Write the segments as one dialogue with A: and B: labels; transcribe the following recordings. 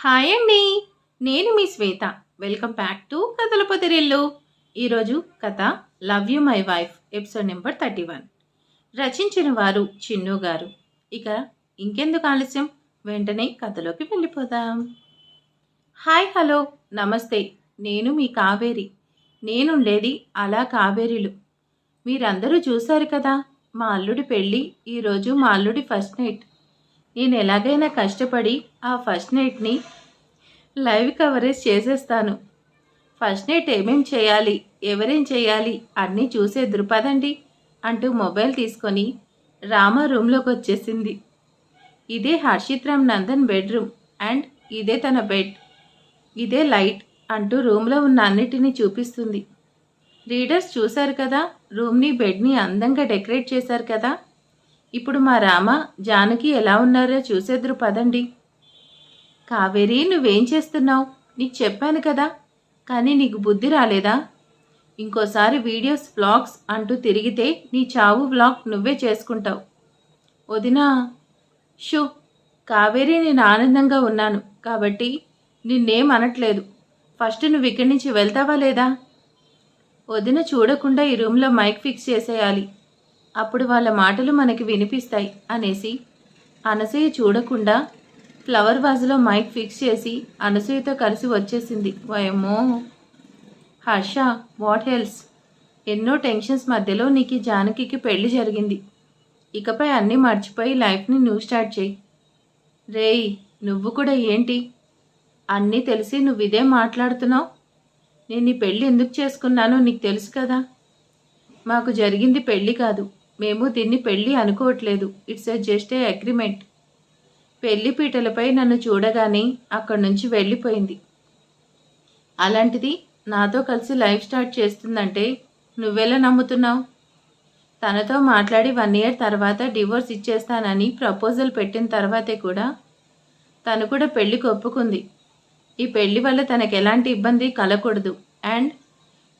A: Hi అండి. నేను మీ శ్వేత. Welcome back to కథల పొదిరిల్లు. ఈరోజు కథ love you my wife episode number 31. రచించిన వారు చిన్ను గారు. ఇక ఇంకెందుకు ఆలస్యం, వెంటనే కథలోకి వెళ్ళిపోదాం. హాయ్, హలో, నమస్తే. నేను మీ కావేరి. నేనుండేది అలా కావేరిలు. మీరందరూ చూశారు కదా మా అల్లుడి పెళ్ళి. ఈరోజు మా అల్లుడి ఫస్ట్ నైట్. నేను ఎలాగైనా కష్టపడి ఆ ఫస్ట్ నైట్ని లైవ్ కవరేజ్ చేసేస్తాను. ఫస్ట్ నైట్ ఏమేం చేయాలి, ఎవరేం చేయాలి అన్నీ చూసేద్దురు పదండి అంటూ మొబైల్ తీసుకొని రామ రూమ్లోకి వచ్చేసింది. ఇదే హర్షిత్ రామ్ నందన్ బెడ్రూమ్ అండ్ ఇదే తన బెడ్, ఇదే లైట్ అంటూ రూమ్లో ఉన్న అన్నిటినీ చూపిస్తుంది. రీడర్స్ చూశారు కదా, రూమ్ని బెడ్ని అందంగా డెకరేట్ చేశారు కదా. ఇప్పుడు మా రామ జానకి ఎలా ఉన్నారో చూసేద్దరు పదండి. కావేరి, నువ్వేం చేస్తున్నావు? నీకు చెప్పాను కదా, కానీ నీకు బుద్ధి రాలేదా? ఇంకోసారి వీడియోస్ వ్లాగ్స్ అంటూ తిరిగితే నీ చావు వ్లాగ్ నువ్వే చేసుకుంటావు. వదినా. షూ కావేరి, నేను ఆనందంగా ఉన్నాను కాబట్టి నిన్నేం అనట్లేదు. ఫస్ట్ నువ్వు ఇక్కడి నుంచి వెళ్తావా లేదా? వదిన చూడకుండా ఈ రూమ్లో మైక్ ఫిక్స్ చేసేయాలి, అప్పుడు వాళ్ళ మాటలు మనకి వినిపిస్తాయి అనేసి అనసూయ చూడకుండా ఫ్లవర్ వాజ్లో మైక్ ఫిక్స్ చేసి అనసూయతో కలిసి వచ్చేసింది. వయమ్మో హర్ష, వాట్ హెల్స్? ఎన్నో టెన్షన్స్ మధ్యలో నీకు జానకికి పెళ్లి జరిగింది. ఇకపై అన్నీ మర్చిపోయి లైఫ్ని నువ్వు స్టార్ట్ చేయి. రేయ్, నువ్వు కూడా ఏంటి? అన్నీ తెలిసి నువ్వు ఇదే మాట్లాడుతున్నావు. నేను ఈ పెళ్ళి ఎందుకు చేసుకున్నానో నీకు తెలుసు కదా. మాకు జరిగింది పెళ్ళి కాదు, మేము దీన్ని పెళ్ళి అనుకోవట్లేదు. It's just a agreement. పెళ్లి పీటలపై నన్ను చూడగానే అక్కడి నుంచి వెళ్ళిపోయింది. అలాంటిది నాతో కలిసి లైఫ్ స్టార్ట్ చేస్తుందంటే నువ్వెలా నమ్ముతున్నావు? తనతో మాట్లాడి 1 year తర్వాత డివోర్స్ ఇచ్చేస్తానని ప్రపోజల్ పెట్టిన తర్వాతే కూడా తను కూడా పెళ్లికి ఒప్పుకుంది. ఈ పెళ్లి వల్ల తనకు ఎలాంటి ఇబ్బంది కలగకూడదు అండ్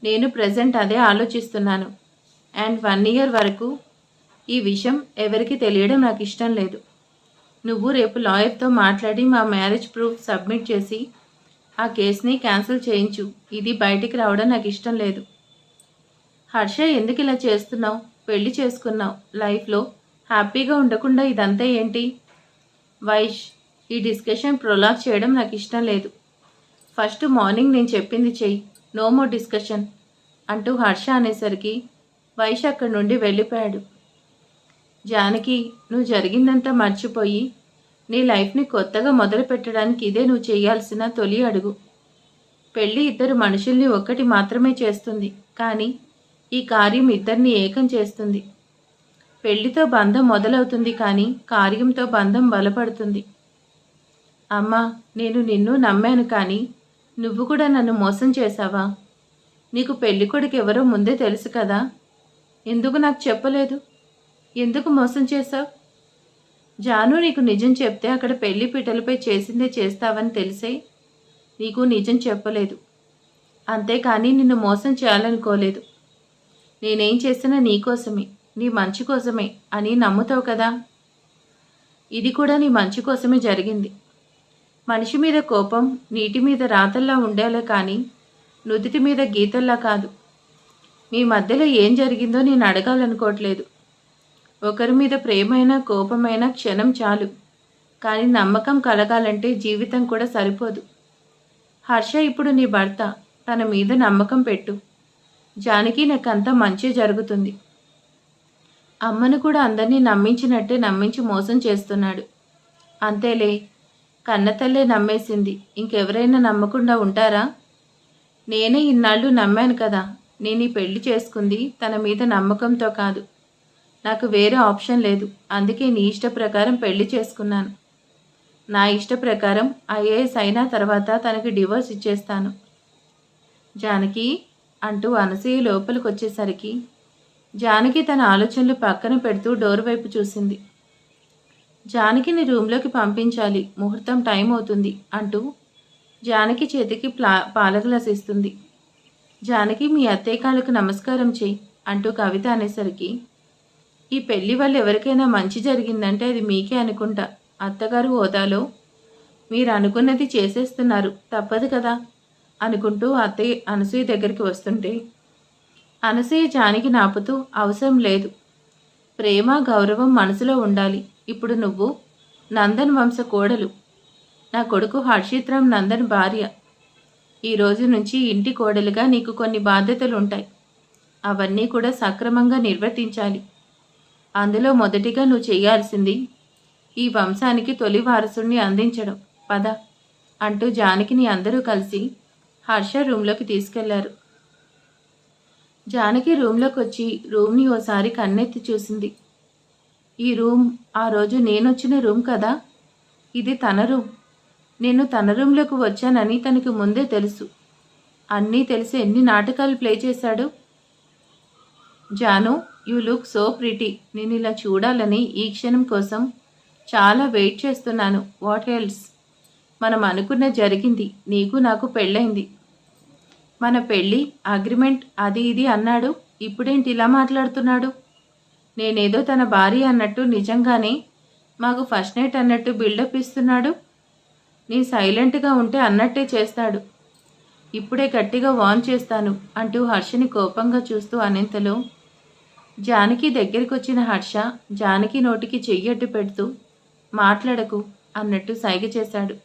A: నేను ప్రజెంట్ అదే ఆలోచిస్తున్నాను. అండ్ 1 year వరకు ఈ విషయం ఎవరికి తెలియడం నాకు ఇష్టం లేదు. నువ్వు రేపు లాయర్తో మాట్లాడి మా మ్యారేజ్ ప్రూఫ్ సబ్మిట్ చేసి ఆ కేసుని క్యాన్సిల్ చేయించు. ఇది బయటికి రావడం నాకు ఇష్టం లేదు. హర్ష, ఎందుకు ఇలా చేస్తున్నావు? పెళ్లి చేసుకున్నావు, లైఫ్లో హ్యాపీగా ఉండకుండా ఇదంతా ఏంటి? వైష్, ఈ డిస్కషన్ ప్రొలాగ్ చేయడం నాకు ఇష్టం లేదు. ఫస్ట్ మార్నింగ్ నేను చెప్పింది చెయ్యి, నో మోర్ డిస్కషన్ అంటూ హర్ష అనేసరికి వైష్ అక్కడి నుండి వెళ్ళిపోయాడు. జానకి, నువ్వు జరిగిందంతా మర్చిపోయి నీ లైఫ్ని కొత్తగా మొదలు పెట్టడానికి ఇదే నువ్వు చేయాల్సిన తొలి అడుగు. పెళ్ళి ఇద్దరు మనుషుల్ని ఒక్కటి మాత్రమే చేస్తుంది, కానీ ఈ కార్యం ఇద్దరిని ఏకం చేస్తుంది. పెళ్లితో బంధం మొదలవుతుంది, కానీ కార్యంతో బంధం బలపడుతుంది. అమ్మా, నేను నిన్ను నమ్మాను, కానీ నువ్వు కూడా నన్ను మోసం చేశావా? నీకు పెళ్లి కొడుకు ఎవరో ముందే తెలుసు కదా, ఎందుకు నాకు చెప్పలేదు? ఎందుకు మోసం చేశావు? జాను, నీకు నిజం చెప్తే అక్కడ పెళ్లి పీటలపై చేసిందే చేస్తావని తెలిసే నీకు నిజం చెప్పలేదు. అంతేకాని నిన్ను మోసం చేయాలనుకోలేదు. నేనేం చేసినా నీకోసమే, నీ మంచి కోసమే అని నమ్ముతావు కదా. ఇది కూడా నీ మంచి కోసమే జరిగింది. మనిషి మీద కోపం నీటి మీద రాతల్లా ఉండాలే కానీ నుదుటి మీద గీతల్లా కాదు. మీ మధ్యలో ఏం జరిగిందో నేను అడగాలనుకోవట్లేదు. ఒకరి మీద ప్రేమైనా కోపమైనా క్షణం చాలు, కానీ నమ్మకం కలగాలంటే జీవితం కూడా సరిపోదు. హర్ష ఇప్పుడు నీ భర్త, తన మీద నమ్మకం పెట్టు. జానకి, నాకంతా మంచి జరుగుతుంది. అమ్మను కూడా అందరినీ నమ్మించినట్టే నమ్మించి మోసం చేస్తున్నాడు. అంతేలే, కన్నతల్లే నమ్మేసింది, ఇంకెవరైనా నమ్మకుండా ఉంటారా? నేనే ఇన్నాళ్ళు నమ్మాను కదా. నేను ఈ పెళ్లి చేసుకుంది తన మీద నమ్మకంతో కాదు, నాకు వేరే ఆప్షన్ లేదు. అందుకే నీ ఇష్ట ప్రకారం పెళ్లి చేసుకున్నాను. నా ఇష్ట ప్రకారం ఐఏఎస్ అయిన తర్వాత తనకి డివోర్స్ ఇచ్చేస్తాను. జానకి అంటూ అనసూయ లోపలికి వచ్చేసరికి జానకి తన ఆలోచనలు పక్కన పెడుతూ డోర్ వైపు చూసింది. జానకిని రూమ్లోకి పంపించాలి, ముహూర్తం టైం అవుతుంది అంటూ జానకి చేతికి పాల గ్లాస్ ఇస్తుంది. జానకి, మీ అత్తయ్య కాళ్ళకు నమస్కారం చెయ్యి అంటూ కవిత అనేసరికి ఈ పెళ్లి వల్ల ఎవరికైనా మంచి జరిగిందంటే అది మీకే అనుకుంటా. అత్తగారు హోదాలో మీరు అనుకున్నది చేసేస్తున్నారు, తప్పదు కదా అనుకుంటూ అత్తయ్య అనసూయ దగ్గరికి వస్తుంటే అనసూయ జానకిని ఆపుతూ, అవసరం లేదు, ప్రేమ గౌరవం మనసులో ఉండాలి. ఇప్పుడు నువ్వు నందన్ వంశ కోడలు, నా కొడుకు హర్షిత్రామ్ నందన్ భార్య. ఈ రోజు నుంచి ఇంటి కోడలుగా నీకు కొన్ని బాధ్యతలు ఉంటాయి. అవన్నీ కూడా సక్రమంగా నిర్వర్తించాలి. అందులో మొదటిగా నువ్వు చేయాల్సింది ఈ వంశానికి తొలి వారసుడిని అందించడం. పద అంటూ జానకిని అందరూ కలిసి హర్ష రూమ్లోకి తీసుకెళ్లారు. జానకి రూమ్లోకి వచ్చి రూమ్ని ఓసారి కన్నెత్తి చూసింది. ఈ రూమ్ ఆ రోజు నేనొచ్చిన రూమ్ కదా, ఇది తన రూమ్. నేను తన రూమ్లోకి వచ్చానని తనకు ముందే తెలుసు. అన్నీ తెలిసి ఎన్ని నాటకాలు ప్లే చేశాడు. Janu, you look so pretty. నేను ఇలా చూడాలని ఈ క్షణం కోసం చాలా వెయిట్ చేస్తున్నాను. What else? మనం అనుకున్న జరిగింది. నీకు నాకు పెళ్ళైంది. మన పెళ్ళి అగ్రిమెంట్ అది ఇది అన్నాడు. ఇప్పుడేంటి ఇలా మాట్లాడుతున్నాడు? నేనేదో తన భార్య అన్నట్టు, నిజంగానే మాకు ఫస్ట్ నైట్ అన్నట్టు బిల్డప్ ఇస్తున్నాడు. నీ సైలెంట్గా ఉంటే అన్నట్టే చేస్తాడు. ఇప్పుడే గట్టిగా వార్న్ చేస్తాను అంటూ హర్షని కోపంగా చూస్తూ అనేంతలో జానకి దగ్గరికి వచ్చిన హర్ష జానకి నోటికి చెయ్యట్టు పెడుతూ, మాట్లాడకు అన్నట్టు సైగ చేశాడు.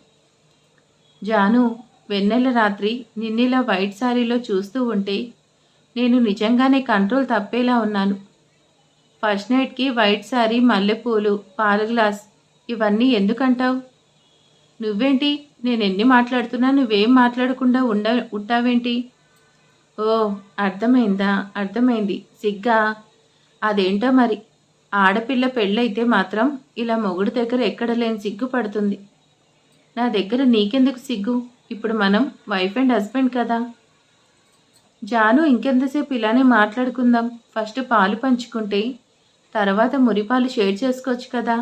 A: జాను, వెన్నెల రాత్రి నిన్నిలా వైట్ శారీలో చూస్తూ ఉంటే నేను నిజంగానే కంట్రోల్ తప్పేలా ఉన్నాను. ఫస్ట్ నైట్కి వైట్ శారీ, మల్లెపూలు, పాల గ్లాస్ ఇవన్నీ ఎందుకంటావు? నువ్వేంటి, నేనెన్ని మాట్లాడుతున్నా నువ్వేం మాట్లాడకుండా ఉంటావేంటి? ఓ, అర్థమైందా? అర్థమైంది. సిగ్గా? అదేంటో మరి, ఆడపిల్ల పెళ్ళైతే మాత్రం ఇలా మొగుడు దగ్గర ఎక్కడ లేని సిగ్గు పడుతుంది. నా దగ్గర నీకెందుకు సిగ్గు? ఇప్పుడు మనం వైఫ్ అండ్ హస్బెండ్ కదా. జాను, ఇంకెంతసేపు ఇలానే మాట్లాడుకుందాం. ఫస్ట్ పాలు పంచుకుంటే తర్వాత మురిపాలు షేర్ చేసుకోవచ్చు కదా.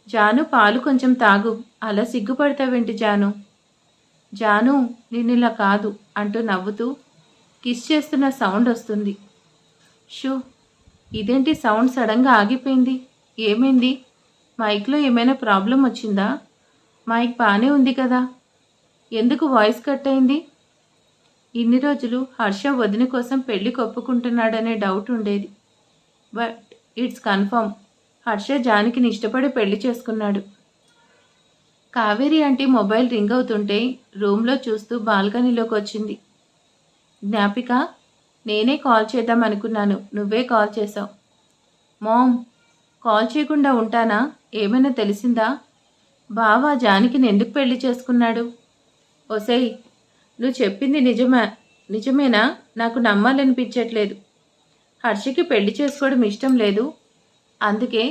A: జాను, పాలు కొంచెం తాగు. అలా సిగ్గుపడతావేంటి జాను? జాను, నిన్నిలా కాదు అంటూ నవ్వుతూ కిస్ చేస్తున్న సౌండ్ వస్తుంది. షూ, ఇదేంటి సౌండ్ సడన్గా ఆగిపోయింది? ఏమైంది? మైక్లో ఏమైనా ప్రాబ్లం వచ్చిందా? మైక్ బాగానే ఉంది కదా, ఎందుకు వాయిస్ కట్ అయింది? ఇన్ని రోజులు హర్ష వదిన కోసం పెళ్లికి ఒప్పుకుంటున్నాడనే డౌట్ ఉండేది. బట్ ఇట్స్ కన్ఫర్మ్, హర్ష జానకిని ఇష్టపడి పెళ్లి చేసుకున్నాడు. కావేరి ఆంటీ మొబైల్ రింగ్ అవుతుంటే రూమ్లో చూస్తూ బాల్కనీలోకి వచ్చింది. జ్ఞాపిక, నేనే కాల్ చేద్దాం అనుకున్నాను, నువ్వే కాల్ చేసావు. మామ్, కాల్ చేయకుండా ఉంటానా? ఏమైనా తెలిసిందా? బావా జానకిని ఎందుకు పెళ్లి చేసుకున్నాడు? ఒసేయ్, నువ్వు చెప్పింది నిజమేనా? నాకు నమ్మాలనిపించట్లేదు. హర్షకి పెళ్లి చేసుకోవడం ఇష్టం లేదు, అందుకే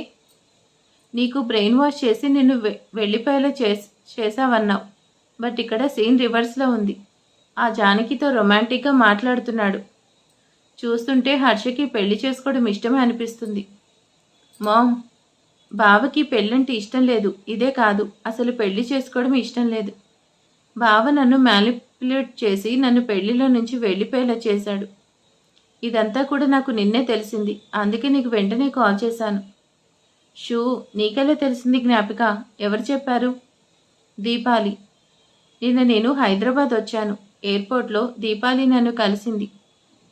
A: నీకు బ్రెయిన్ వాష్ చేసి నిన్ను వెళ్ళిపోయేలా చేసావన్నావు. బట్ ఇక్కడ సీన్ రివర్స్లో ఉంది. ఆ జానకితో రొమాంటిక్గా మాట్లాడుతున్నాడు. చూస్తుంటే హర్షకి పెళ్లి చేసుకోవడం ఇష్టమే అనిపిస్తుంది. మామ్, బావకి పెళ్ళంటే ఇష్టం లేదు, ఇదే కాదు, అసలు పెళ్లి చేసుకోవడం ఇష్టం లేదు. బావ నన్ను మ్యానిపులేట్ చేసి నన్ను పెళ్లిలో నుంచి వెళ్ళిపోయేలా చేశాడు. ఇదంతా కూడా నాకు నిన్నే తెలిసింది, అందుకే నీకు వెంటనే కాల్ చేశాను. షూ, నీకెలా తెలిసింది జ్ఞాపిక? ఎవరు చెప్పారు? దీపాలి. నిన్న నేను హైదరాబాద్ వచ్చాను. ఎయిర్పోర్ట్లో దీపాలి నన్ను కలిసింది.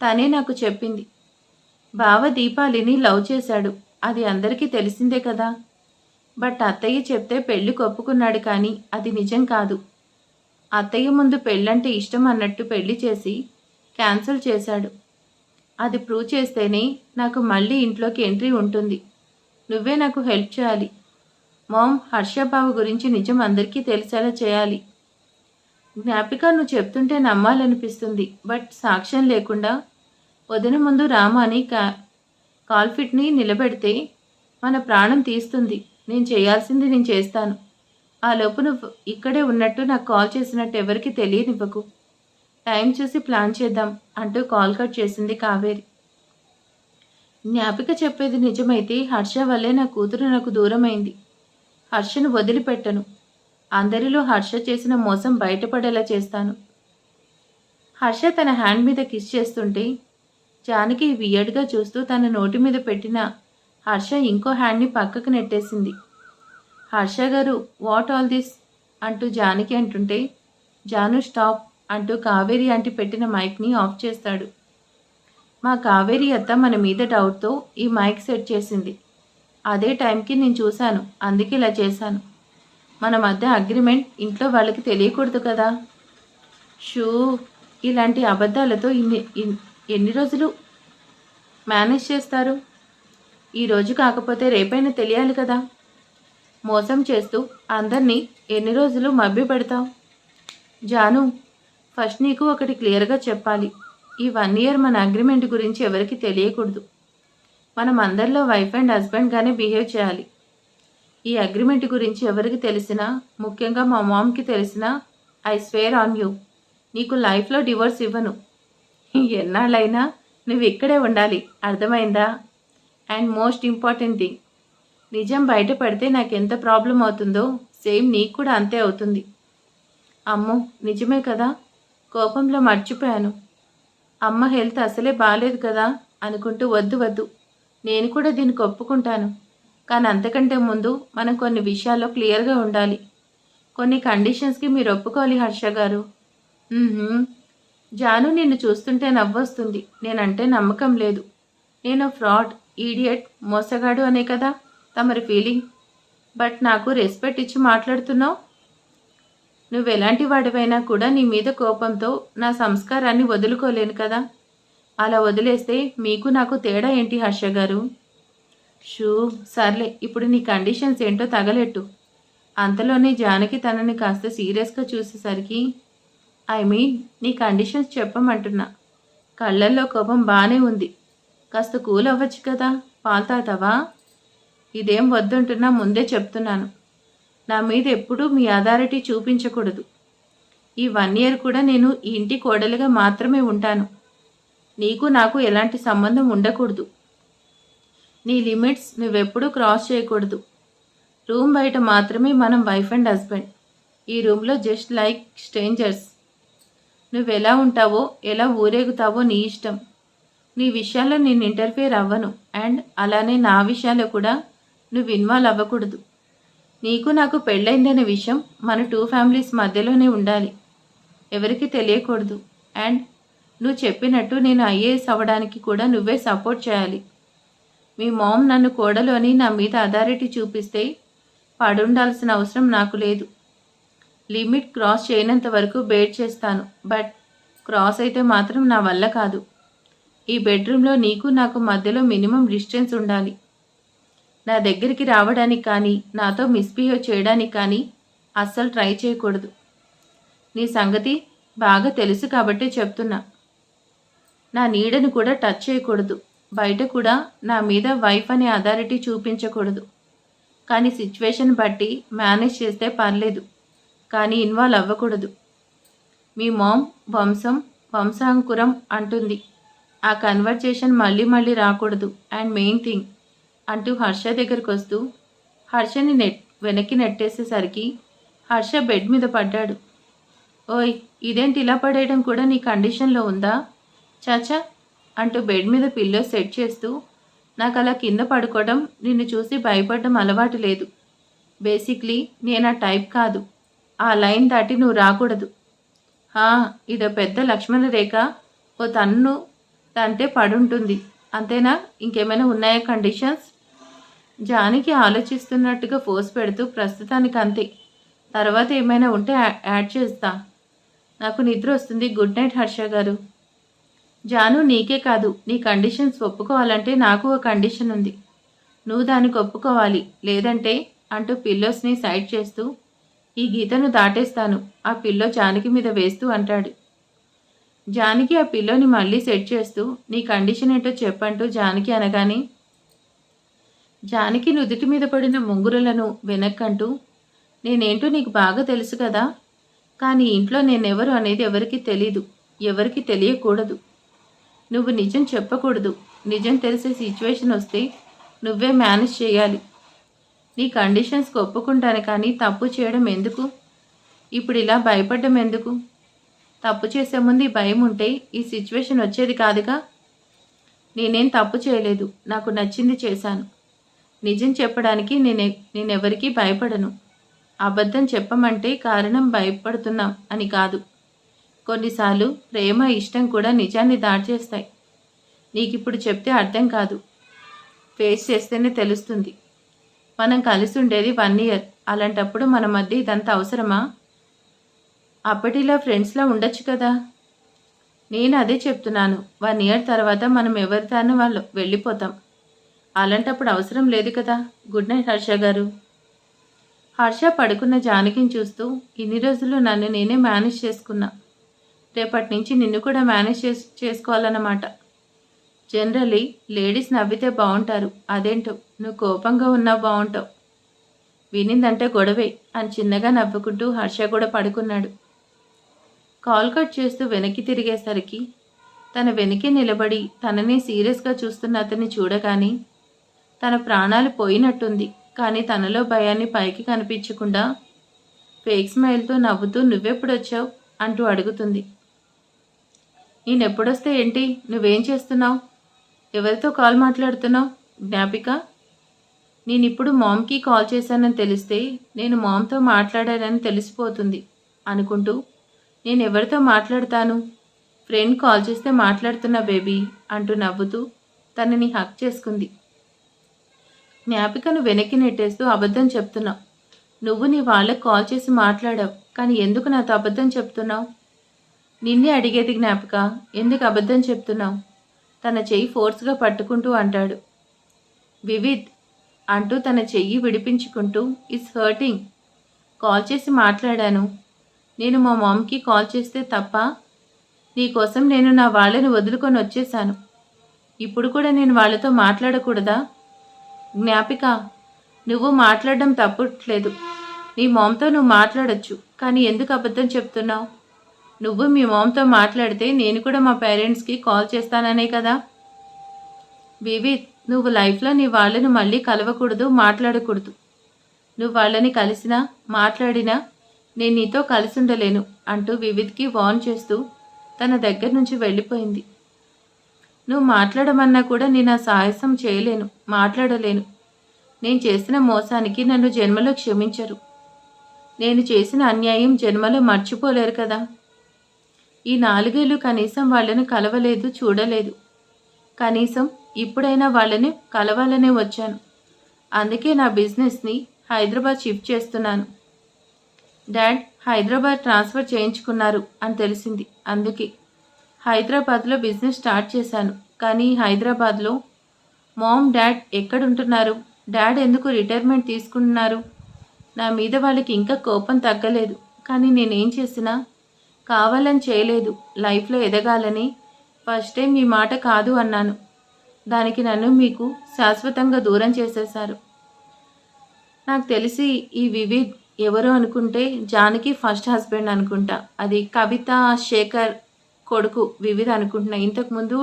A: తనే నాకు చెప్పింది. బావ దీపాలిని లవ్ చేశాడు, అది అందరికీ తెలిసిందే కదా. బట్ అత్తయ్య చెప్తే పెళ్లికి ఒప్పుకున్నాడు, కానీ అది నిజం కాదు. అత్తయ్య ముందు పెళ్ళంటే ఇష్టం అన్నట్టు పెళ్లి చేసి క్యాన్సిల్ చేశాడు. అది ప్రూవ్ చేస్తేనే నాకు మళ్ళీ ఇంట్లోకి ఎంట్రీ ఉంటుంది. నువ్వే నాకు హెల్ప్ చేయాలి. మామ్, హర్షబాబు గురించి నిజం అందరికీ తెలిసేలా చేయాలి. జ్ఞాపిక, నువ్వు చెప్తుంటే నమ్మాలనిపిస్తుంది, బట్ సాక్ష్యం లేకుండా వదిన ముందు రామాని కాల్ఫిట్ని నిలబెడితే మన ప్రాణం తీస్తుంది. నేను చేయాల్సింది నేను చేస్తాను. ఆ లోపు నువ్వు ఇక్కడే ఉన్నట్టు నాకు కాల్ చేసినట్టు ఎవరికి తెలియనివ్వకు. టైం చూసి ప్లాన్ చేద్దాం అంటూ కాల్ కట్ చేసింది కావేరి. జ్ఞాపిక చెప్పేది నిజమైతే హర్ష వల్లే నా కూతురు నాకు దూరమైంది. హర్షను వదిలిపెట్టను. అందరిలో హర్ష చేసిన మోసం బయటపడేలా చేస్తాను. హర్ష తన హ్యాండ్ మీద కిస్ చేస్తుంటే జానకి వియర్డ్గా చూస్తూ తన నోటి మీద పెట్టిన హర్ష ఇంకో హ్యాండ్ని పక్కకు నెట్టేసింది. హర్ష గారు, వాట్ ఆల్ దిస్? అంటూ జానకి అంటుంటే, జాను స్టాప్ అంటూ కావేరి ఆంటీ పెట్టిన మైక్ని ఆఫ్ చేస్తాడు. మా కావేరి అత్త మన మీద డౌట్తో ఈ మైక్ సెట్ చేసింది. అదే టైంకి నేను చూశాను, అందుకే ఇలా చేశాను. మన మధ్య అగ్రిమెంట్ ఇంట్లో వాళ్ళకి తెలియకూడదు కదా. షూ, ఇలాంటి అబద్ధాలతో ఎన్ని రోజులు మేనేజ్ చేస్తారు? ఈరోజు కాకపోతే రేపైనా తెలియాలి కదా. మోసం చేస్తూ అందరినీ ఎన్ని రోజులు మభ్యపెడతావు? జాను, ఫస్ట్ నీకు ఒకటి క్లియర్గా చెప్పాలి. ఈ 1 ఇయర్ మన అగ్రిమెంట్ గురించి ఎవరికి తెలియకూడదు. మనం అందరిలో వైఫ్ అండ్ హస్బెండ్గానే బిహేవ్ చేయాలి. ఈ అగ్రిమెంట్ గురించి ఎవరికి తెలిసినా, ముఖ్యంగా మా మామ్కి తెలిసినా, ఐ స్వేర్ ఆన్ యూ, నీకు లైఫ్లో డివోర్స్ ఇవ్వను. ఎన్నాళ్ళైనా నువ్వు ఇక్కడే ఉండాలి, అర్థమైందా? అండ్ మోస్ట్ ఇంపార్టెంట్ థింగ్, నిజం బయటపడితే నాకు ఎంత ప్రాబ్లం అవుతుందో సేమ్ నీకు కూడా అంతే అవుతుంది. అమ్మో, నిజమే కదా, కోపంలో మర్చిపోయాను. అమ్మ హెల్త్ అసలే బాగాలేదు కదా అనుకుంటూ వద్దు, నేను కూడా దీనికి ఒప్పుకుంటాను. కానీ అంతకంటే ముందు మనం కొన్ని విషయాల్లో క్లియర్గా ఉండాలి. కొన్ని కండిషన్స్కి మీరు ఒప్పుకోవాలి హర్ష గారు. జాను, నిన్ను చూస్తుంటే నవ్వొస్తుంది. నేనంటే నమ్మకం లేదు. నేను ఫ్రాడ్, ఈడియట్, మోసగాడు అనే కదా తమరి ఫీలింగ్. బట్ నాకు రెస్పెక్ట్ ఇచ్చి మాట్లాడుతున్నావు. నువ్వు ఎలాంటి వాడివైనా కూడా నీ మీద కోపంతో నా సంస్కారాన్ని వదులుకోలేను కదా. అలా వదిలేస్తే మీకు నాకు తేడా ఏంటి హర్ష గారు? షూ, సర్లే, ఇప్పుడు నీ కండిషన్స్ ఏంటో తగలెట్టు. అంతలోనే జానకి తనని కాస్త సీరియస్గా చూసేసరికి, ఐ మీన్ నీ కండిషన్స్ చెప్పమంటున్నా. కళ్ళల్లో కోపం బాగానే ఉంది, కాస్త కూల్ అవ్వచ్చు కదా. పాలు తాగుతావా? ఇదేం వద్దంటున్నా ముందే చెప్తున్నాను. నా మీద ఎప్పుడూ మీ అథారిటీ చూపించకూడదు. ఈ 1 ఇయర్ కూడా నేను ఈ ఇంటి కోడలిగా మాత్రమే ఉంటాను. నీకు నాకు ఎలాంటి సంబంధం ఉండకూడదు. నీ లిమిట్స్ నువ్వెప్పుడూ క్రాస్ చేయకూడదు. రూమ్ బయట మాత్రమే మనం వైఫ్ అండ్ హస్బెండ్. ఈ రూమ్లో జస్ట్ లైక్ స్ట్రేంజర్స్. నువ్వెలా ఉంటావో, ఎలా ఊరేగుతావో నీ ఇష్టం. నీ విషయాల్లో నేను ఇంటర్ఫియర్ అవ్వను. అండ్ అలానే నా విషయాల్లో కూడా నువ్వు ఇన్వాల్వ్ అవ్వకూడదు. నీకు నాకు పెళ్ళైందనే విషయం మన 2 ఫ్యామిలీస్ మధ్యలోనే ఉండాలి, ఎవరికి తెలియకూడదు. అండ్ నువ్వు చెప్పినట్టు నేను ఐఏఎస్ అవ్వడానికి కూడా నువ్వే సపోర్ట్ చేయాలి. మీ మామ్ నన్ను కోడలు అని నా మీద అథారిటీ చూపిస్తే పడుండాల్సిన అవసరం నాకు లేదు. లిమిట్ క్రాస్ చేయనంత వరకు బేట్ చేస్తాను, బట్ క్రాస్ అయితే మాత్రం నా వల్ల కాదు. ఈ బెడ్రూమ్లో నీకు నాకు మధ్యలో మినిమం డిస్టెన్స్ ఉండాలి. నా దగ్గరికి రావడానికి కానీ, నాతో మిస్బిహేవ్ చేయడానికి కానీ అస్సలు ట్రై చేయకూడదు. నీ సంగతి బాగా తెలుసు కాబట్టే చెప్తున్నా. నా నీడను కూడా టచ్ చేయకూడదు. బయట కూడా నా మీద వైఫ్ అనే అథారిటీ చూపించకూడదు. కానీ సిచ్యువేషన్ బట్టి మేనేజ్ చేస్తే పర్లేదు, కానీ ఇన్వాల్వ్ అవ్వకూడదు. మీ మామ్ వంశాంకురం అంటుంది. ఆ కన్వర్జేషన్ మళ్ళీ రాకూడదు. అండ్ మెయిన్ థింగ్ అంటూ హర్ష దగ్గరికి వస్తూ హర్షని వెనక్కి నెట్టేసేసరికి హర్ష బెడ్ మీద పడ్డాడు. ఓయ్, ఇదేంటి ఇలా పడేయడం కూడా నీ కండిషన్లో ఉందా? చాచా అంటూ బెడ్ మీద పిల్లో సెట్ చేస్తూ, నాకు అలా కింద పడుకోవడం, నిన్ను చూసి భయపడడం అలవాటు లేదు. బేసిక్లీ నేను ఆ టైప్ కాదు. ఆ లైన్ దాటి నువ్వు రాకూడదు. ఇదో పెద్ద లక్ష్మణ రేఖ. ఓ తన్ను తంటే పడుంటుంది, అంతేనా? ఇంకేమైనా ఉన్నాయా కండిషన్స్? జానికి ఆలోచిస్తున్నట్టుగా ఫోర్స్ పెడుతూ, ప్రస్తుతానికి అంతే, తర్వాత ఏమైనా ఉంటే యాడ్ చేస్తా. నాకు నిద్ర వస్తుంది. గుడ్ నైట్ హర్ష గారు. జాను, నీకే కాదు, నీ కండిషన్స్ ఒప్పుకోవాలంటే నాకు ఒక కండిషన్ ఉంది. నువ్వు దానికి ఒప్పుకోవాలి, లేదంటే అంటూ పిల్లోస్ని సైడ్ చేస్తూ, ఈ గీతను దాటేస్తాను. ఆ పిల్లో జానకి మీద వేస్తూ అంటాడు. జానకి ఆ పిల్లోని మళ్ళీ సెట్ చేస్తూ, నీ కండిషన్ ఏంటో చెప్పంటూ జానకి అనగానే, జానకి నుదుటి మీద పడిన ముంగురులను వెనక్కంటూ, నేనేంటో నీకు బాగా తెలుసు కదా, కానీ ఇంట్లో నేనెవరు అనేది ఎవరికి తెలీదు, ఎవరికి తెలియకూడదు. నువ్వు నిజం చెప్పకూడదు. నిజం తెలిసే సిచ్యువేషన్ వస్తే నువ్వే మేనేజ్ చేయాలి. నీ కండిషన్స్కి ఒప్పుకుంటాను, కానీ తప్పు చేయడం ఎందుకు? ఇప్పుడు ఇలా భయపడడం ఎందుకు? తప్పు చేసే ముందు ఈ భయం ఉంటే ఈ సిచ్యువేషన్ వచ్చేది కాదుగా. నేనేం తప్పు చేయలేదు, నాకు నచ్చింది చేశాను. నిజం చెప్పడానికి నేనెవరికీ భయపడను. అబద్ధం చెప్పమంటే కారణం భయపడుతున్నాం అని కాదు. కొన్నిసార్లు ప్రేమ ఇష్టం కూడా నిజాన్ని దాచేస్తాయి. నీకిప్పుడు చెప్తే అర్థం కాదు, ఫేస్ చేస్తేనే తెలుస్తుంది. మనం కలిసి ఉండేది 1 ఇయర్. అలాంటప్పుడు మన మధ్య ఇదంతా అవసరమా? అప్పటిలా ఫ్రెండ్స్లా ఉండొచ్చు కదా. నేను అదే చెప్తున్నాను. 1 ఇయర్ తర్వాత మనం ఎవరిదాన్ని వాళ్ళు వెళ్ళిపోతాం. అలాంటప్పుడు అవసరం లేదు కదా. గుడ్ నైట్ హర్ష గారు. హర్ష పడుకున్న జానకిని చూస్తూ, ఇన్ని రోజులు నన్ను నేనే మేనేజ్ చేసుకున్నా, రేపటి నుంచి నిన్ను కూడా మేనేజ్ చేసుకోవాలన్నమాట. జనరలీ లేడీస్ నవ్వితే బాగుంటారు, అదేంటో నువ్వు కోపంగా ఉన్నా బాగుంటావు. వినిందంటే గొడవే అని చిన్నగా నవ్వుకుంటూ హర్ష కూడా పడుకున్నాడు. కాల్ కట్ చేస్తూ వెనక్కి తిరిగేసరికి తన వెనకే నిలబడి తననే సీరియస్గా చూస్తున్న అతన్ని చూడగానే తన ప్రాణాలు పోయినట్టుంది. కానీ తనలో భయాన్ని పైకి కనిపించకుండా ఫేక్ స్మైల్తో నవ్వుతూ నువ్వెప్పుడొచ్చావు అంటూ అడుగుతుంది. నేనెప్పుడొస్తే ఏంటి, నువ్వేం చేస్తున్నావు, ఎవరితో కాల్ మాట్లాడుతున్నావు? జ్ఞాపిక, నేనిప్పుడు మామ్కి కాల్ చేశానని తెలిస్తే నేను మామ్తో మాట్లాడానని తెలిసిపోతుంది అనుకుంటూ, నేను ఎవరితో మాట్లాడతాను, ఫ్రెండ్ కాల్ చేస్తే మాట్లాడుతున్నా బేబీ అంటూ నవ్వుతూ తనని హక్ చేసుకుంది. జ్ఞాపికను వెనక్కి నెట్టేస్తూ అబద్ధం చెప్తున్నావు. నువ్వు నీ వాళ్ళకి కాల్ చేసి మాట్లాడావు, కానీ ఎందుకు నాతో అబద్ధం చెప్తున్నావు? నిన్నే అడిగేది జ్ఞాపిక, ఎందుకు అబద్ధం చెప్తున్నావు? తన చెయ్యి ఫోర్స్గా పట్టుకుంటూ అంటాడు. వివిధ్ అంటూ తన చెయ్యి విడిపించుకుంటూ, ఇట్స్ హర్టింగ్. కాల్ చేసి మాట్లాడాను. నేను మా మామ్కి కాల్ చేస్తే తప్ప? నీకోసం నేను నా వాళ్ళని వదులుకొని వచ్చేసాను. ఇప్పుడు కూడా నేను వాళ్ళతో మాట్లాడకూడదా? జ్ఞాపిక, నువ్వు మాట్లాడడం తప్పట్లేదు. నీ మామ్తో నువ్వు మాట్లాడొచ్చు, కానీ ఎందుకు అబద్ధం చెప్తున్నావు? నువ్వు మీ మామ్తో మాట్లాడితే నేను కూడా మా పేరెంట్స్కి కాల్ చేస్తాననే కదా. వివిధ్, నువ్వు లైఫ్లో నీ వాళ్ళను మళ్ళీ కలవకూడదు, మాట్లాడకూడదు. నువ్వు వాళ్ళని కలిసినా మాట్లాడినా నేను నీతో కలిసి ఉండలేను అంటూ వివిధ్కి వార్న్ చేస్తూ తన దగ్గర నుంచి వెళ్ళిపోయింది. నువ్వు మాట్లాడమన్నా కూడా నేను ఆ సాహసం చేయలేను, మాట్లాడలేను. నేను చేసిన మోసానికి నన్ను జన్మలో క్షమించరు. నేను చేసిన అన్యాయం జన్మలో మర్చిపోలేరు కదా. ఈ 4 ఏళ్ళు కనీసం వాళ్ళని కలవలేదు, చూడలేదు. కనీసం ఇప్పుడైనా వాళ్ళని కలవాలనే వచ్చాను. అందుకే నా బిజినెస్ని హైదరాబాద్ షిఫ్ట్ చేస్తున్నాను. డాడ్ హైదరాబాద్ ట్రాన్స్ఫర్ చేయించుకున్నారు అని తెలిసింది. అందుకే హైదరాబాద్లో బిజినెస్ స్టార్ట్ చేశాను. కానీ హైదరాబాద్లో మామ్ డాడ్ ఎక్కడుంటున్నారు? డాడ్ ఎందుకు రిటైర్మెంట్ తీసుకుంటున్నారు? నా మీద వాళ్ళకి ఇంకా కోపం తగ్గలేదు. కానీ నేనేం చేసినా కావాలని చేయలేదు. లైఫ్లో ఎదగాలని ఫస్ట్ టైం మీ మాట కాదు అన్నాను. దానికి నన్ను మీకు శాశ్వతంగా దూరం చేసేశారు. నాకు తెలిసి ఈ వివిధ్ ఎవరో అనుకుంటే జానకి ఫస్ట్ హస్బెండ్ అనుకుంటా. అది కవిత శేఖర్ కొడుకు వివిధ అనుకుంటున్నా. ఇంతకుముందు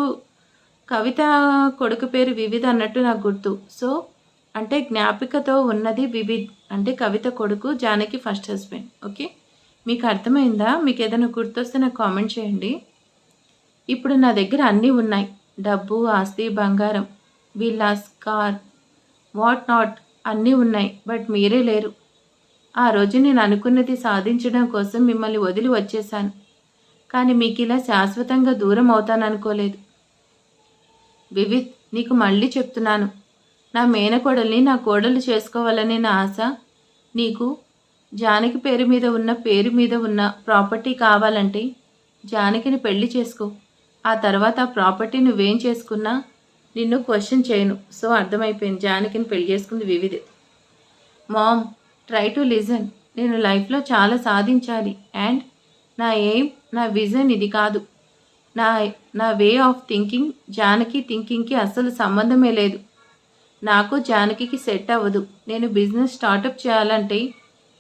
A: కవిత కొడుకు పేరు వివిధ అన్నట్టు నాకు గుర్తు. సో అంటే జ్ఞాపికతో ఉన్నది వివిధ్, అంటే కవిత కొడుకు, జానకి ఫస్ట్ హస్బెండ్. ఓకే, మీకు అర్థమైందా? మీకు ఏదైనా గుర్తొస్తే నాకు కామెంట్ చేయండి. ఇప్పుడు నా దగ్గర అన్నీ ఉన్నాయి, డబ్బు, ఆస్తి, బంగారం, విల్లాస్, కార్, వాట్ నాట్ అన్నీ ఉన్నాయి. బట్ మీరే లేరు. ఆ రోజు నేను అనుకున్నది సాధించడం కోసం మిమ్మల్ని వదిలి వచ్చేసాను. కానీ మీకు ఇలా శాశ్వతంగా దూరం అవుతాననుకోలేదు. వివిధ్, నీకు మళ్ళీ చెప్తున్నాను, నా మేనకోడల్ని నా కోడలు చేసుకోవాలనే నా ఆశ. నీకు జానకి పేరు మీద ఉన్న ప్రాపర్టీ కావాలంటే జానకిని పెళ్లి చేసుకో. ఆ తర్వాత ఆ ప్రాపర్టీ నువ్వేం చేసుకున్నా నిన్ను క్వశ్చన్ చేయను. సో అర్థమైపోయింది, జానకిని పెళ్లి చేసుకుంది వివిధ. Mom, try to listen. నేను లైఫ్లో చాలా సాధించాలి. అండ్ నా ఎయిమ్, నా విజన్ ఇది కాదు. నా వే ఆఫ్ థింకింగ్ జానకి థింకింగ్కి అస్సలు సంబంధమే లేదు. నాకు జానకికి సెట్ అవ్వదు. నేను బిజినెస్ స్టార్టప్ చేయాలంటే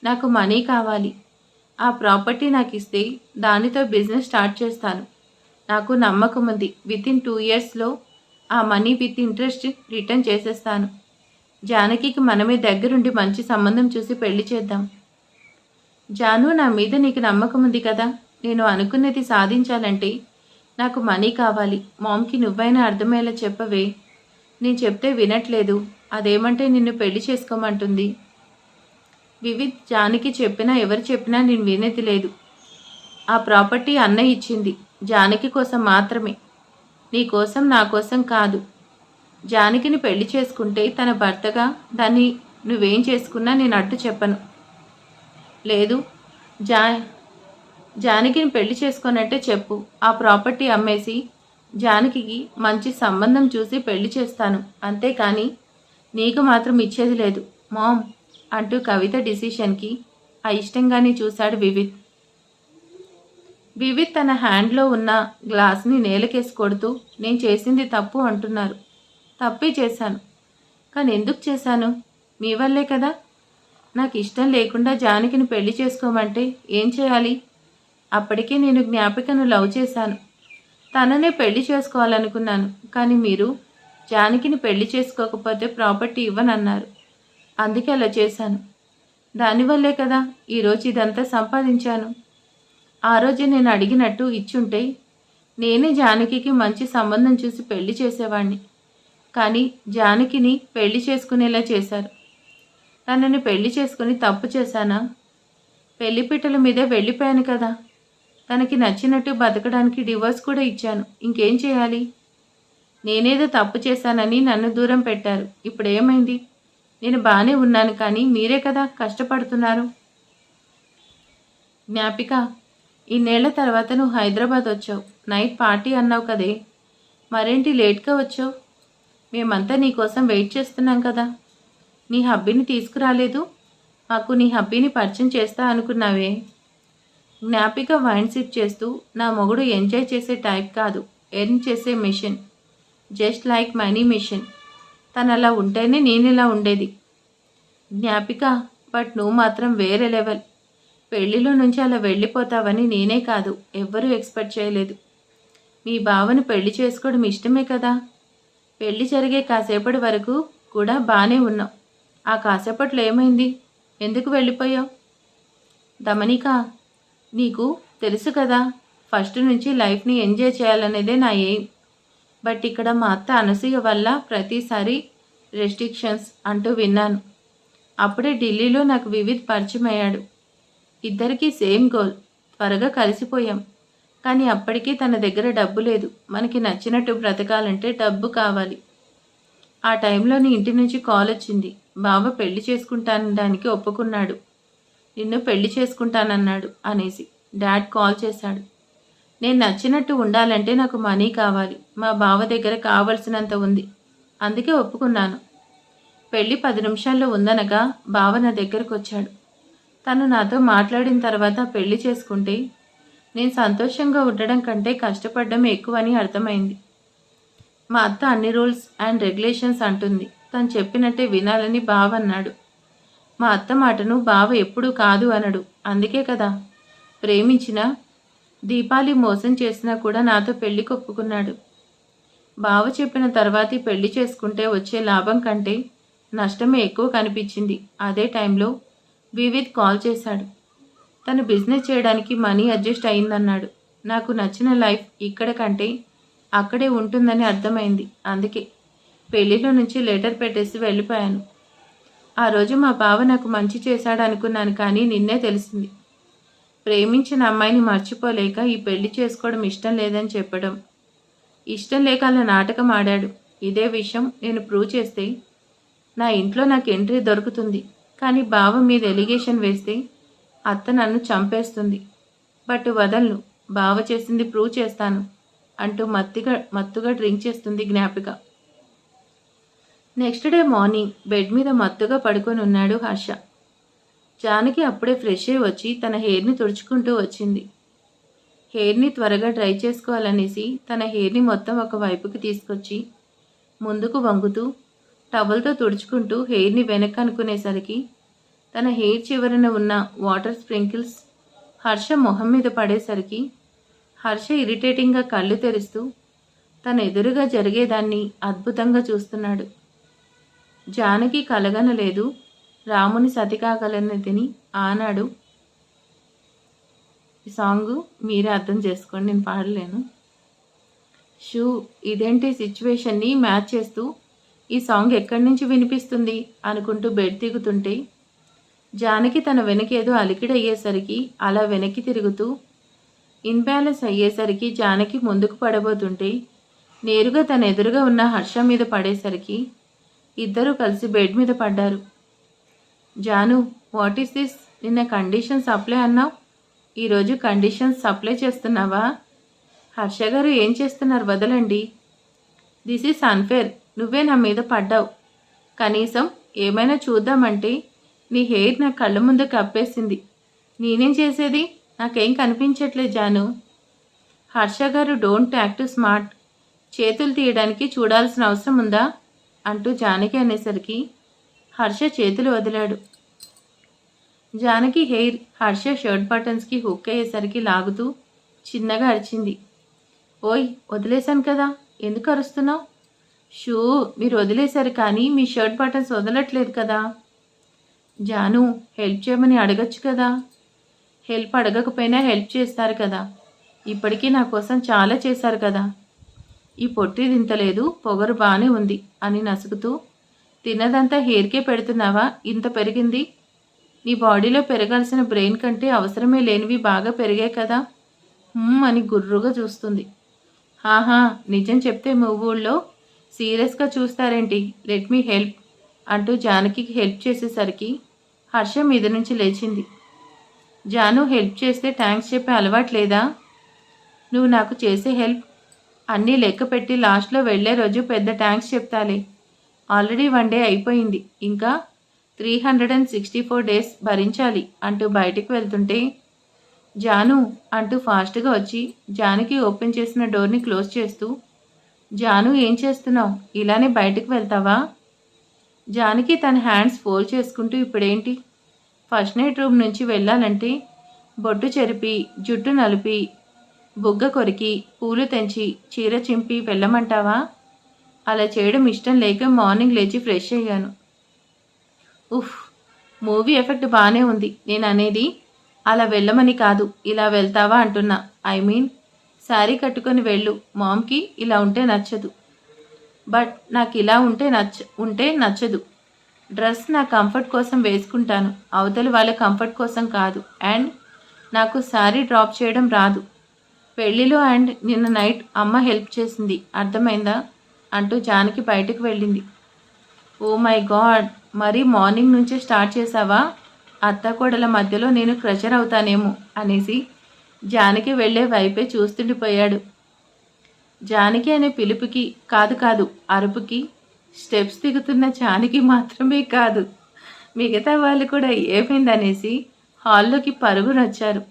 A: నాకు మనీ కావాలి. ఆ ప్రాపర్టీ నాకు ఇస్తే దానితో బిజినెస్ స్టార్ట్ చేస్తాను. నాకు నమ్మకం ఉంది, వితిన్ 2 ఇయర్స్లో ఆ మనీ విత్ ఇంట్రెస్ట్ రిటర్న్ చేసేస్తాను. జానకికి మనమే దగ్గరుండి మంచి సంబంధం చూసి పెళ్లి చేద్దాం. జాను, నా మీద నీకు నమ్మకం ఉంది కదా. నేను అనుకున్నది సాధించాలంటే నాకు మనీ కావాలి. మామ్కి నువ్వైనా అర్థమయ్యేలా చెప్పవే. నేను చెప్తే వినట్లేదు. అదేమంటే నిన్ను పెళ్లి చేసుకోమంటుంది. వివిధ్ జానకి చెప్పినా ఎవరు చెప్పినా నేను వినేది లేదు. ఆ ప్రాపర్టీ అన్నయ్య ఇచ్చింది జానకి కోసం మాత్రమే, నీ కోసం నా కోసం కాదు. జానకిని పెళ్లి చేసుకుంటే తన భర్తగా దాన్ని నువ్వేం చేసుకున్నా నేను అడ్డు చెప్పను. లేదు, జానకిని పెళ్లి చేసుకోనంటే చెప్పు, ఆ ప్రాపర్టీ అమ్మేసి జానకికి మంచి సంబంధం చూసి పెళ్లి చేస్తాను, అంతేకాని నీకు మాత్రం ఇచ్చేది లేదు మామ్ అంటూ కవిత డిసిషన్కి అయిష్టంగానే చూశాడు వివిత్. వివిత్ తన హ్యాండ్లో ఉన్న గ్లాస్ని నేలకేసి కొడుతూ, నేను చేసింది తప్పు అంటున్నారు. తప్పే చేశాను, కానీ ఎందుకు చేశాను? మీ వల్లే కదా. నాకు ఇష్టం లేకుండా జానకిని పెళ్లి చేసుకోమంటే ఏం చేయాలి? అప్పటికే నేను జ్ఞాపికను లవ్ చేశాను, తననే పెళ్లి చేసుకోవాలనుకున్నాను. కానీ మీరు జానకిని పెళ్లి చేసుకోకపోతే ప్రాపర్టీ ఇవ్వనన్నారు, అందుకే అలా చేశాను. దానివల్లే కదా ఈరోజు ఇదంతా సంపాదించాను. ఆ రోజు నేను అడిగినట్టు ఇచ్చుంటే నేనే జానకికి మంచి సంబంధం చూసి పెళ్లి చేసేవాణ్ణి. కానీ జానకిని పెళ్లి చేసుకునేలా చేశారు. తనని పెళ్లి చేసుకుని తప్పు చేశానా? పెళ్లిపీటల మీదే వెళ్ళిపోయాను కదా. తనకి నచ్చినట్టు బతకడానికి డివోర్స్ కూడా ఇచ్చాను. ఇంకేం చేయాలి? నేనేదో తప్పు చేశానని నన్ను దూరం పెట్టారు. ఇప్పుడు ఏమైంది? నేను బాగానే ఉన్నాను, కానీ మీరే కదా కష్టపడుతున్నారు. జ్ఞాపిక, ఇన్నేళ్ల తర్వాత నువ్వు హైదరాబాద్ వచ్చావు. నైట్ పార్టీ అన్నావు కదే, మరేంటి లేట్గా వచ్చావు? మేమంతా నీకోసం వెయిట్ చేస్తున్నాం కదా. నీ హబ్బీని తీసుకురాలేదు. మాకు నీ హబ్బీని పరిచయం చేస్తా అనుకున్నావే. జ్ఞాపిక వైన్ సిప్ చేస్తూ, నా మొగుడు ఎంజాయ్ చేసే టైప్ కాదు, ఎర్న్ చేసే machine, just like money machine. తను అలా ఉంటేనే నేను ఇలా ఉండేది. జ్ఞాపిక, బట్ నువ్వు మాత్రం వేరే లెవెల్. పెళ్లిలో నుంచి అలా వెళ్ళిపోతావని నేనే కాదు ఎవ్వరూ ఎక్స్పెక్ట్ చేయలేదు. మీ బావను పెళ్లి చేసుకోవడం ఇష్టమే కదా. పెళ్లి జరిగే కాసేపటి వరకు కూడా బాగానే ఉన్నావు. ఆ కాసేపట్లో ఏమైంది? ఎందుకు వెళ్ళిపోయావు? దమనిక, నీకు తెలుసు కదా, ఫస్ట్ నుంచి లైఫ్ని ఎంజాయ్ చేయాలనేదే నా ఎయిమ్. బట్ ఇక్కడ మా అత్త అనసూయ వల్ల ప్రతిసారి రెస్ట్రిక్షన్స్ అంటూ విన్నాను. అప్పుడే ఢిల్లీలో నాకు వివిధ్ పరిచయం అయ్యాడు. ఇద్దరికీ సేమ్ గోల్, త్వరగా కలిసిపోయాం. కానీ అప్పటికీ తన దగ్గర డబ్బు లేదు. మనకి నచ్చినట్టు బ్రతకాలంటే డబ్బు కావాలి. ఆ టైంలో నీ ఇంటి నుంచి కాల్ వచ్చింది. బావ పెళ్లి చేసుకుంటానడానికి ఒప్పుకున్నాడు, నిన్ను పెళ్లి చేసుకుంటానన్నాడు అనేసి డాడ్ కాల్ చేశాడు. నేను నచ్చినట్టు ఉండాలంటే నాకు మనీ కావాలి. మా బావ దగ్గర కావలసినంత ఉంది, అందుకే ఒప్పుకున్నాను. పెళ్ళి 10 నిమిషాల్లో ఉందనగా బావ నా దగ్గరకు వచ్చాడు. తను నాతో మాట్లాడిన తర్వాత పెళ్లి చేసుకుంటే నేను సంతోషంగా ఉండడం కంటే కష్టపడడం ఎక్కువని అర్థమైంది. మా అత్త అన్ని రూల్స్ అండ్ రెగ్యులేషన్స్ అంటుంది, తను చెప్పినట్టే వినాలని బావ అన్నాడు. మా అత్త మాటను బావ ఎప్పుడూ కాదు అనడు. అందుకే కదా ప్రేమించిన దీపాలి మోసం చేసినా కూడా నాతో పెళ్లి ఒప్పుకున్నాడు. బావ చెప్పిన తర్వాతి పెళ్లి చేసుకుంటే వచ్చే లాభం కంటే నష్టమే ఎక్కువ కనిపించింది. అదే టైంలో వివిధ్ కాల్ చేశాడు. తను బిజినెస్ చేయడానికి మనీ అడ్జస్ట్ అయిందన్నాడు. నాకు నచ్చిన లైఫ్ ఇక్కడ కంటే అక్కడే ఉంటుందని అర్థమైంది. అందుకే పెళ్లిలో నుంచి లెటర్ పెట్టేసి వెళ్ళిపోయాను. ఆ రోజు మా బావ నాకు మంచి చేశాడు అనుకున్నాను, కానీ నిన్నే తెలిసింది. ప్రేమించిన అమ్మాయిని మర్చిపోలేక ఈ పెళ్లి చేసుకోవడం ఇష్టం లేదని చెప్పడం, ఇష్టం లేక అలా నాటకం ఆడాడు. ఇదే విషయం నేను ప్రూవ్ చేస్తే నా ఇంట్లో నాకు ఎంట్రీ దొరుకుతుంది. కానీ బావ మీద ఎలిగేషన్ వేస్తే అత్త నన్ను చంపేస్తుంది. బట్ వదలను, బావ చేసింది ప్రూవ్ చేస్తాను అంటూ మత్తుగా డ్రింక్ చేస్తుంది జ్ఞాపిక. నెక్స్ట్ డే మార్నింగ్ బెడ్ మీద మత్తుగా పడుకొని ఉన్నాడు హర్ష. జానకి అప్పుడే ఫ్రెష్ అయ్యి వచ్చి తన హెయిర్ని తుడుచుకుంటూ వచ్చింది. హెయిర్ని త్వరగా డ్రై చేసుకోవాలనేసి తన హెయిర్ని మొత్తం ఒక వైపుకి తీసుకొచ్చి ముందుకు వంగుతూ టవల్తో తుడుచుకుంటూ హెయిర్ని వెనక్కి అనుకునేసరికి తన హెయిర్ చివరన ఉన్న వాటర్ స్ప్రింకిల్స్ హర్ష మొహం మీద పడేసరికి హర్ష ఇరిటేటింగ్గా కళ్ళు తెరుస్తూ తన ఎదురుగా జరిగేదాన్ని అద్భుతంగా చూస్తున్నాడు. జానకి కలగనలేదు, రాముని సతి కాగలనదని ఆనాడు. ఈ సాంగ్ మీరే అర్థం చేసుకోండి, నేను పాడలేను. ఇదేంటి సిచ్యువేషన్ని మ్యాచ్ చేస్తూ ఈ సాంగ్ ఎక్కడి నుంచి వినిపిస్తుంది అనుకుంటూ బెడ్ దిగుతుంటే జానకి తన వెనకేదో అలికిడి అయ్యేసరికి అలా వెనక్కి తిరుగుతూ ఇన్బ్యాలెన్స్ అయ్యేసరికి జానకి ముందుకు పడబోతుంటే నేరుగా తన ఎదురుగా ఉన్న హర్ష మీద పడేసరికి ఇద్దరూ కలిసి బెడ్ మీద పడ్డారు. Janu, what is this? నిన్న కండిషన్స్ అప్లై అన్నావు, ఈరోజు కండిషన్స్ సప్లై చేస్తున్నావా? హర్ష గారు ఏం చేస్తున్నారు? వదలండి. This is unfair. నువ్వే నా మీద పడ్డావు. కనీసం ఏమైనా చూద్దామంటే నీ హెయిర్ నా కళ్ళ ముందు కప్పేసింది. నేనేం చేసేది? నాకేం కనిపించట్లేదు జాను. హర్ష గారు డోంట్ యాక్ట్ స్మార్ట్. చేతులు తీయడానికి చూడాల్సిన అవసరం ఉందా అంటూ జానకి అనేసరికి హర్ష చేతులు వదిలాడు. జానకి హెయిర్ హర్ష షర్ట్ బటన్స్కి హుక్ అయ్యేసరికి లాగుతూ చిన్నగా అరిచింది. ఓయ్, వదిలేశాను కదా, ఎందుకు అరుస్తున్నావు? షూ, మీరు వదిలేశారు కానీ మీ షర్ట్ బటన్స్ వదలట్లేదు కదా. జాను, హెల్ప్ చేయమని అడగచ్చు కదా. హెల్ప్ అడగకపోయినా హెల్ప్ చేస్తారు కదా. ఇప్పటికీ నా కోసం చాలా చేశారు కదా. ఈ పొట్టి దింతలేదు, పొగరు బాగానే ఉంది అని నసుకుతూ, తిన్నదంతా హెయిర్కే పెడుతున్నావా? ఇంత పెరిగింది. నీ బాడీలో పెరగాల్సిన బ్రెయిన్ కంటే అవసరమే లేనివి బాగా పెరిగాయి కదా అని గుర్రుగా చూస్తుంది. ఆహా, నిజం చెప్తే మీ ఊళ్ళో సీరియస్గా చూస్తారేంటి? లెట్ మీ హెల్ప్ అంటూ జానకి హెల్ప్ చేసేసరికి హర్ష మీద నుంచి లేచింది. జాను, హెల్ప్ చేస్తే థ్యాంక్స్ చెప్పే అలవాటు లేదా? నువ్వు నాకు చేసే హెల్ప్ అన్నీ లెక్క పెట్టి లాస్ట్లో వెళ్లే రోజు పెద్ద థ్యాంక్స్ చెప్తాలే. ఆల్రెడీ 1 డే అయిపోయింది, ఇంకా 364 డేస్ భరించాలి అంటూ బయటికి వెళ్తుంటే జాను అంటూ ఫాస్ట్గా వచ్చి జానకి ఓపెన్ చేసిన డోర్ని క్లోజ్ చేస్తూ, జాను ఏం చేస్తున్నావు? ఇలానే బయటకు వెళ్తావా? జానకి తన హ్యాండ్స్ ఫోల్డ్ చేసుకుంటూ, ఇప్పుడేంటి? ఫస్ట్ నైట్ రూమ్ నుంచి వెళ్ళాలంటే బొట్టు చెరిపి, జుట్టు నలిపి, బుగ్గ కొరికి, పూలు తెంచి, చీర చింపి వెళ్ళమంటావా? అలా చేయడం ఇష్టం లేక మార్నింగ్ లేచి ఫ్రెష్ అయ్యాను. ఉఫ్, మూవీ ఎఫెక్ట్ బాగానే ఉంది. నేను అనేది అలా వెళ్ళమని కాదు, ఇలా వెళ్తావా అంటున్నా. ఐ మీన్ శారీ కట్టుకొని వెళ్ళు. మామ్కి ఇలా ఉంటే నచ్చదు. బట్ నాకు ఇలా ఉంటే నచ్చదు. డ్రెస్ నా కంఫర్ట్ కోసం వేసుకుంటాను, అవతల వాళ్ళ కంఫర్ట్ కోసం కాదు. అండ్ నాకు శారీ డ్రాప్ చేయడం రాదు. పెళ్ళిలో అండ్ నిన్న నైట్ అమ్మ హెల్ప్ చేసింది, అర్థమైందా అంటూ జానకి బయటకు వెళ్ళింది. ఓ మై గాడ్, మరీ మార్నింగ్ నుంచే స్టార్ట్ చేసావా? అత్తకోడల మధ్యలో నేను క్రషర్ అవుతానేమో అనేసి జానకి వెళ్ళే వైపే చూస్తుండిపోయాడు. జానకి అనే పిలుపుకి కాదు అరుపుకి స్టెప్స్ దిగుతున్న జానకి మాత్రమే కాదు, మిగతా వాళ్ళు కూడా ఏమైందనేసి హాల్లోకి పరుగునొచ్చారు.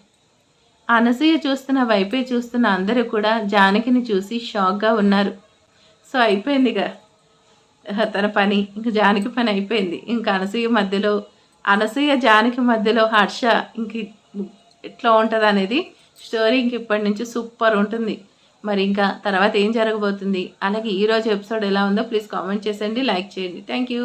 A: అనసూయ చూస్తున్న వైపే చూస్తున్న అందరూ కూడా జానకిని చూసి షాక్గా ఉన్నారు. సో అయిపోయిందిగా తన పని, ఇంక జానకి పని అయిపోయింది. ఇంకా అనసూయ జానకి మధ్యలో హర్ష ఇంక ఎట్లా ఉంటుంది అనేది స్టోరీ ఇంక ఇప్పటి నుంచి సూపర్ ఉంటుంది. మరి ఇంకా తర్వాత ఏం జరగబోతుంది, అలాగే ఈరోజు ఎపిసోడ్ ఎలా ఉందో ప్లీజ్ కామెంట్ చేసేయండి, లైక్ చేయండి. Thank you.